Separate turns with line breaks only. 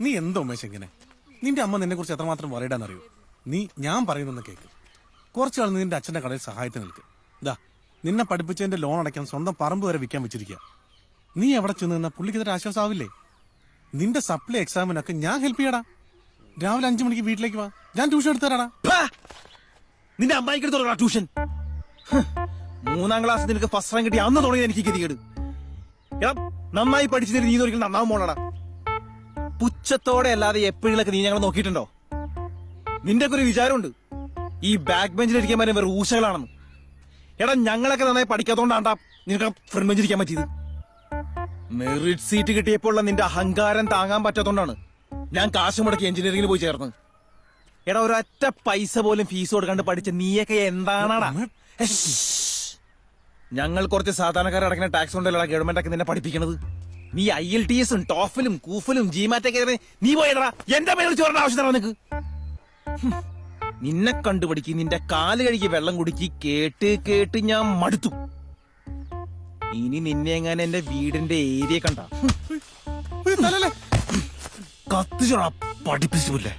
നീ എന്തോ ഉമേഷ് എങ്ങനെ? നിന്റെ അമ്മ നിന്നെ കുറിച്ച് എത്രമാത്രം പറയടാന്നറിയോ? നീ ഞാൻ പറയുന്നൊന്ന് കേക്ക്. കുറച്ചാൾ നിന്റെ അച്ഛന്റെ കടയിൽ സഹായത്തിന് നിൽക്ക്. ഇതാ നിന്നെ പഠിപ്പിച്ചതിന്റെ ലോൺ അടയ്ക്കാൻ സ്വന്തം പറമ്പ് വരെ വിൽക്കാൻ വെച്ചിരിക്കുക. നീ എവിടെ ചെന്ന് നിന്നാ പുള്ളിക്ക് ഇതൊരു ആശ്വാസമാവില്ലേ? നിന്റെ സപ്ലൈ എക്സാമിനൊക്കെ ഞാൻ ഹെൽപ്പ് ചെയ്യടാ. രാവിലെ 5 മണിക്ക് വീട്ടിലേക്ക് വാ, ഞാൻ ട്യൂഷൻ എടുത്തു തരാടാ.
നിന്റെ അമ്മായിക്ക് എടുത്തോളാ ട്യൂഷൻ. 3ാം ക്ലാസ് നിനക്ക് ഫസ്റ്റ് റാങ്ക് കിട്ടി അന്ന് തുടങ്ങി എനിക്ക് ഗതികേട്. എടാ നന്നായി പഠിച്ചു നീ ഒരിക്കലും നന്നാവും പോണടാ. പുച്ഛത്തോടെ അല്ലാതെ എപ്പോഴൊക്കെ നീ ഞങ്ങൾ നോക്കിയിട്ടുണ്ടോ? നിന്റെ ഒക്കെ ഒരു വിചാരമുണ്ട് ഈ ബാക്ക് ബെഞ്ചിലിരിക്കാൻ പറ്റുന്ന വേറെ ഊശകളാണെന്ന്. എടാ ഞങ്ങളൊക്കെ നന്നായി പഠിക്കാത്തോണ്ടാണ്ടാ നിനക്ക് ഫ്രണ്ട് ബെഞ്ചിരിക്കാൻ പറ്റിയത്. മെറിറ്റ് സീറ്റ് കിട്ടിയപ്പോൾ നിന്റെ അഹങ്കാരം താങ്ങാൻ പറ്റാത്തോണ്ടാണ് ഞാൻ കാശ് മുടക്കി എഞ്ചിനീയറിംഗിൽ പോയി ചേർന്നത്. എടാ ഒരൊറ്റ പൈസ പോലും ഫീസ് കൊടുക്കാണ്ട് പഠിച്ച നീയൊക്കെ എന്താണാടാ? ഞങ്ങൾ കുറച്ച് സാധാരണക്കാരെ അടക്കുന്ന ടാക്സ് കൊണ്ടല്ല ഗവൺമെന്റ് ഒക്കെ നിന്നെ പഠിപ്പിക്കണത്. നീ IELTS ടോഫലും കൂഫലും ജിമാറ്റൊക്കെ നീ പോയടാ. എന്റെ പേര് ചോറിന്റെ ആവശ്യത്തിനാ നിനക്ക്? നിന്നെ കണ്ടുപിടിക്ക്, നിന്റെ കാല് കഴുകി വെള്ളം കുടിക്ക്. കേട്ട് കേട്ട് ഞാൻ മടുത്തു. ഇനി നിന്നെ എങ്ങനെ എന്റെ വീടിന്റെ ഏരിയ കണ്ട കത്തിച്ചോടാ പഠിപ്പിച്ചില്ലേ?